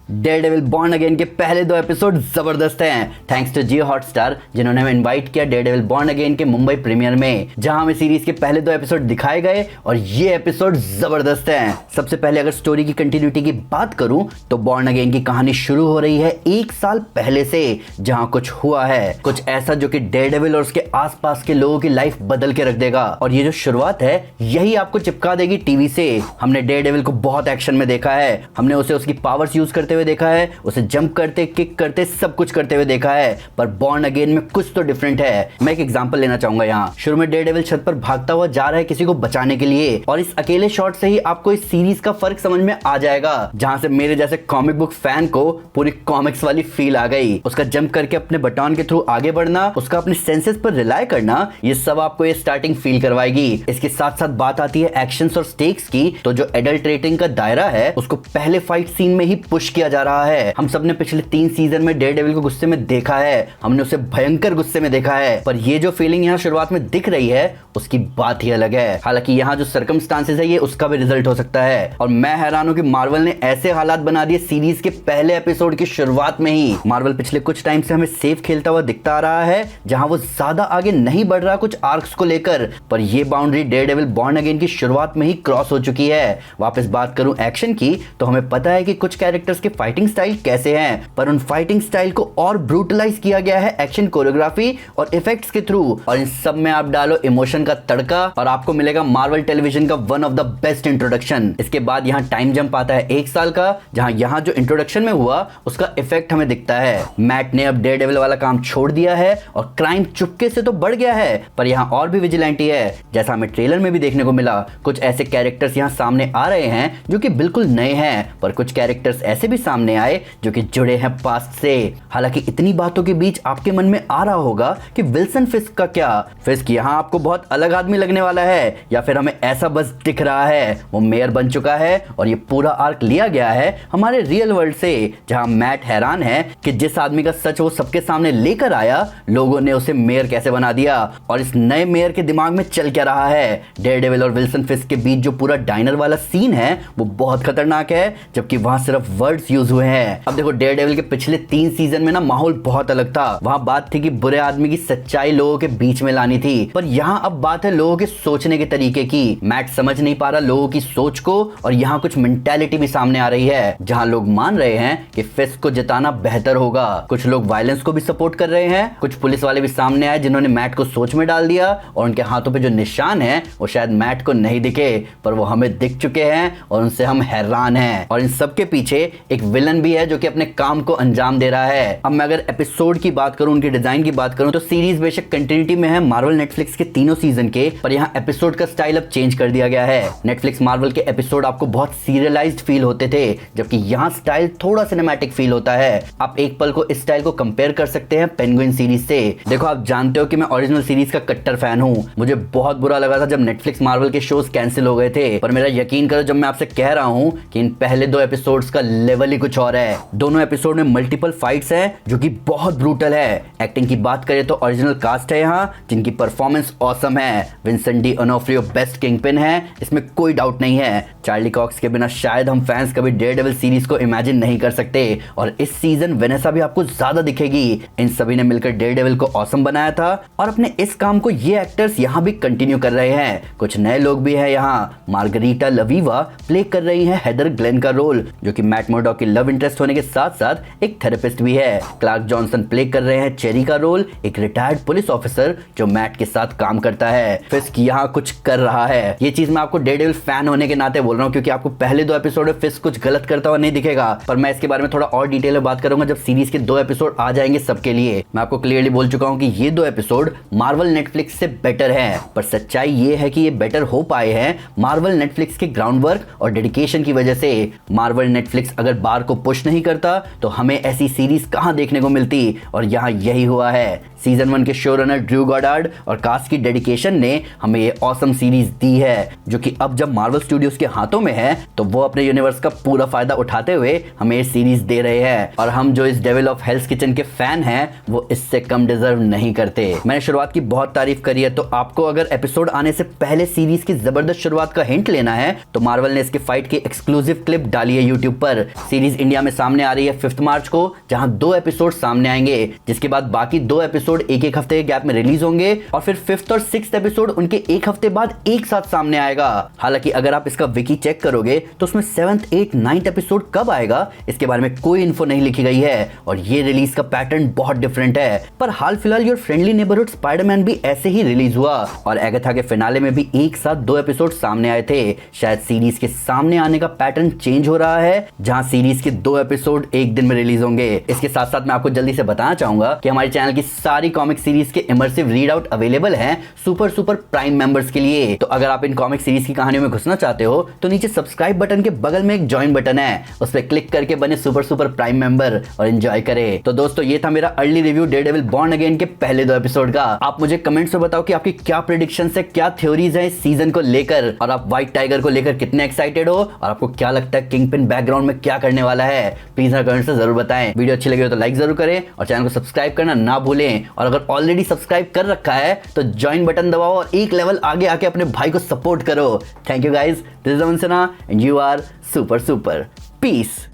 Daredevil born again के पहले 2 episode जबरदस्त हैं थैंक्स टू जियो हॉटस्टार जिन्होंने हमें इनवाइट किया डेयरडेविल बॉर्न अगेन के मुंबई प्रीमियर में, जहां हमें सीरीज के पहले 2 एपिसोड दिखाए गए और ये एपिसोड जबरदस्त हैं। सबसे पहले अगर स्टोरी की कंटिन्यूटी की बात करूं तो बॉर्न अगेन की कहानी शुरू हो रही है 1 साल पहले से, जहां कुछ हुआ है, कुछ ऐसा जो कि डेयरडेविल और उसके आसपास के लोगों की लाइफ बदल के रख देगा। और ये जो शुरुआत है यही आपको चिपका देगी टीवी से। हमने डेयरडेविल को बहुत एक्शन में देखा है, हमने उसे उसकी पावर्स यूज करते हुए देखा है, उसे जंप करते, किक करते, सब कुछ करते हुए देखा है, पर बॉर्न अगेन में कुछ तो डिफरेंट है। मैं एक एग्जांपल लेना चाहूंगा। यहाँ शुरू में डेयरडेविल छत पर भागता हुआ जा रहा है किसी को बचाने के लिए, और इस अकेले शॉट से ही आपको इस सीरीज का फर्क समझ में आ जाएगा, जहां से मेरे जैसे कॉमिक बुक फैन को पूरी कॉमिक्स वाली फील आ गई। उसका जंप करके अपने बटन के थ्रू आगे बढ़ना, उसका अपने सेंसेस पर रिलाय करना, ये सब आपको ये स्टार्टिंग फील करवाएगी। इसके साथ साथ बात आती है एक्शंस और स्टेक्स की, तो जो एडल्ट रेटिंग का दायरा है उसको पहले फाइट सीन में ही पुश किया जा रहा है। हम सबने पिछले 3 सीजन में डेयरडेविल को गुस्से में देखा है, हमने उसे भयंकर गुस्से में देखा है, पर ये जो फीलिंग यहाँ शुरुआत में दिख रही है उसकी बात ही अलग है। हालांकि यहाँ जो सर्कमस्टांसेस है ये उसका भी रिजल्ट हो सकता है, और मैं हैरान हूं कि मार्वल ने ऐसे हालात बना दिए सीरीज के पहले एपिसोड की शुरुआत में ही। मार्वल पिछले कुछ टाइम से हमें सेफ खेलता हुआ दिखता आ रहा है, जहां वो ज्यादा आगे नहीं बढ़ रहा कुछ आर्क्स को लेकर, पर ये बाउंड्री डेयरडेविल बॉर्न अगेन की शुरुआत में ही क्रॉस हो चुकी है। वापस बात करूं एक्शन की, तो हमें पता है कि कुछ कैरेक्टर्स के फाइटिंग स्टाइल कैसे हैं, पर उन फाइटिंग स्टाइल को और ब्रूटलाइज किया गया है एक्शन कोरियोग्राफी और इफेक्ट्स के थ्रू, और इन सब में आप डालो इमोशन का तड़का और आपको मिलेगा मार्वल टेलीविजन का one of the best introduction. इसके बाद यहाँ टाइम जंप आता है 1 साल का, जहां यहाँ जो इंट्रोडक्शन में हुआ उसका इफेक्ट हमें दिखता है। मैट ने अब डेयरडेविल वाला काम छोड़ दिया है और क्राइम चुपके से तो बढ़ गया है, पर यहाँ और भी विजिलेंटी है, जैसा हमें ट्रेलर में भी देखने को मिला। कुछ ऐसे कैरेक्टर्स यहाँ सामने आ रहे हैं जो कि बिल्कुल नए हैं, पर कुछ कैरेक्टर्स ऐसे भी सामने आए जो कि जुड़े हैं पास्ट से। हालांकि इतनी बातों के बीच आपके मन में आ रहा होगा कि विल्सन फिस्क का क्या? फिस्क यहाँ आपको बहुत अलग आदमी लगने वाला है, या फिर हमें ऐसा बस दिख रहा है वो मेयर बन चुका है और ये पूरा आर्क लिया गया है हमारे रियल वर्ल्ड से, जहां मैट हैरान है कि जिस आदमी का सच वो सबके सामने लेकर आया, लोगों ने उसे मेयर कैसे बना दिया, और इस नए मेयर के दिमाग में चल क्या रहा है। डेयरडेविल और विल्सन फिस्क के बीच जो पूरा डाइनर वाला सीन है वो बहुत खतरनाक है, जबकि वहां सिर्फ वर्ड्स यूज हुए हैं। अब देखो डेयरडेविल के पिछले 3 सीजन में ना माहौल बहुत अलग था। वहां बात थी कि बुरे आदमी की सच्चाई लोगों के बीच में लानी थी, पर यहाँ अब बात है लोगों के सोचने के तरीके की। मैट समझ नहीं पा रहा लोगों की सोच को, और यहाँ कुछ मेंटालिटी भी सामने आ रही है, जहां लोग मान रहे हैं कि फिस्क को जिताना बेहतर होगा। कुछ लोग वायलेंस को भी सपोर्ट कर रहे हैं, कुछ पुलिस वाले भी सामने आए जिन्होंने मैट को सोच में डाल दिया, और उनके हाथों पे जो निशान है वो शायद मैट को नहीं दिखे, पर वो हमें दिख चुके हैं और उनसे हम हैरान हैं। और इन सब के पीछे एक विलन भी है जो कि अपने काम को अंजाम दे रहा है। अब मैं अगर एपिसोड की बात करूं, उनके डिजाइन की बात करूं, तो सीरीज बेशक कंटिन्यूटी में है मार्वल नेटफ्लिक्स के तीनों सीजन के, पर यहाँ एपिसोड का स्टाइल अब चेंज कर दिया गया है। नेटफ्लिक्स मार्वल के एपिसोड आपको बहुत सीरियलाइज्ड फील होते थे, जबकि यहाँ स्टाइल थोड़ा सिनेमैटिक फील होता है। आप एक पल को इस स्टाइल को कंपेयर कर सकते हैं पेंगुइन सीरीज से। देखो आप जानते हो कि मैं ओरिजिनल सीरीज का कट्टर फैन हूँ। मुझे बहुत बुरा लगा था जब नेटफ्लिक्स मार्वल के शोज कैंसिल हो गए थे, पर मेरा यकीन करो जब मैं आपसे कह रहा हूँ कि इन पहले 2 एपिसोड्स का लेवल ही कुछ और है। दोनों एपिसोड में मल्टीपल फाइट्स हैं जो कि बहुत ब्रूटल है। एक्टिंग की बात करें तो ओरिजिनल कास्ट है यहाँ, जिनकी परफॉर्मेंस ऑसम है। Vincent D Onofrio best kingpin है, इसमें कोई डाउट नहीं है। चार्ली कॉक्स के बिना शायद हम फैंस कभी डेयरडेविल सीरीज को इमेजिन नहीं कर सकते, और इस सीजन वेनेसा भी आपको ज्यादा दिखेगी। इन सभी ने मिलकर डेयरडेविल को ऑसम बनाया था, और अपने इस काम को ये एक्टर्स यहाँ भी कंटिन्यू कर रहे हैं। कुछ नए लोग भी हैं यहाँ। मार्गरीटा लवीवा प्ले कर रही है हेदर ग्लेन का रोल, जो कि मैट मुर्डॉक की लव इंटरेस्ट होने के साथ साथ एक थेरेपिस्ट भी है। क्लार्क जॉनसन प्ले कर रहे हैं चेरी का रोल, एक रिटायर्ड पुलिस ऑफिसर जो मैट के साथ काम करता है। फिस्क यहाँ कुछ कर रहा है। ये चीज मैं आपको डेयरडेविल फैन होने के नाते बोल रहा हूँ, क्योंकि आपको पहले 2 एपिसोड में फिस्क कुछ गलत करता हुआ नहीं दिखेगा, पर मैं इसके बारे में थोड़ा और डिटेल में बात करूंगा जब सीरीज के 2 एपिसोड आ जाएंगे सबके लिए। मैं आपको क्लियरली बोल चुका हूँ कि ये 2 एपिसोड मार्वल नेटफ्लिक्स से बेटर है, पर सच्चाई ये है कि ये बेटर हो पाए हैं मार्वल नेटफ्लिक्स के ग्राउंड वर्क और डेडिकेशन की वजह से। मार्वल नेटफ्लिक्स अगर बार को पुश नहीं करता तो हमें ऐसी सीरीज कहां देखने को मिलती, और यहाँ यही हुआ है। सीजन 1 के शो रनर ड्रू गॉडार्ड और कास्ट की डेडिकेशन ने हमें ये ऑसम सीरीज दी है, जो कि अब जब मार्वल स्टूडियोज के हाथों में है तो वो अपने यूनिवर्स का पूरा फायदा उठाते हुए हमें ये सीरीज दे रहे हैं, और हम जो इस डेविल ऑफ हेल्स किचन के फैन हैं वो इससे कम डिजर्व नहीं करते। मैंने शुरुआत की बहुत तारीफ करी है, तो आपको अगर एपिसोड आने से पहले सीरीज की जबरदस्त शुरुआत का हिंट लेना है तो मार्वल ने इसके फाइट की एक्सक्लूसिव क्लिप डाली है यूट्यूब पर। सीरीज इंडिया में सामने आ रही है 5 मार्च को, जहां 2 एपिसोड सामने आएंगे, जिसके बाद बाकी 2 एपिसोड एक हफ्ते के गैप में रिलीज होंगे और फिर 5th और 6th एपिसोड उनके एक हफ्ते बाद एक साथ सामने आएगा। हालांकि अगर आप इसका विकी चेक करोगे तो उसमें 7th, 8th, 9th एपिसोड कब आएगा इसके बारे में कोई इन्फो नहीं लिखी गई है और ये रिलीज का पैटर्न बहुत डिफरेंट है। पर हाल फिलहाल योर फ्रेंडली नेबरहुड स्पाइडरमैन भी ऐसे ही रिलीज हुआ और एगाथा के फिनाले में भी एक साथ 2 एपिसोड सामने आए थे। शायद सीरीज के सामने आने का पैटर्न चेंज हो रहा है, जहां सीरीज के 2 एपिसोड एक दिन में रिलीज होंगे। इसके साथ साथ मैं आपको जल्दी से बताना चाहूंगा कि हमारे चैनल की सारी कॉमिक सीरीज के इमर्सिव रीड आउट अवेलेबल हैं सुपर प्राइम मेंबर्स के लिए। तो अगर आप इन कॉमिक सीरीज की कहानियों में घुसना चाहते हो तो नीचे सब्सक्राइब बटन के बगल में एक ज्वाइन बटन है, उस पर क्लिक करके बने सुपर प्राइम मेंबर और एंजॉय करें। तो दोस्तों ये था मेरा early review Daredevil born again के पहले 2 एपिसोड का। आप मुझे कमेंट्स में बताओ कि आपकी क्या प्रेडिक्शन है, क्या थ्योरीज है इस सीजन को लेकर और आप व्हाइट टाइगर को लेकर कितने एक्साइटेड हो और आपको क्या लगता है किंगपिन बैकग्राउंड में क्या करने वाला है। प्लीज कमेंट से जरूर बताएं। वीडियो अच्छी लगी हो तो लाइक जरूर करें और चैनल को सब्सक्राइब करना ना भूलें और अगर ऑलरेडी सब्सक्राइब कर रखा है तो ज्वाइन बटन दबाओ और एक लेवल आगे आके अपने भाई को सपोर्ट करो। Thank you guys, this is Aman Sinha and you are super piece.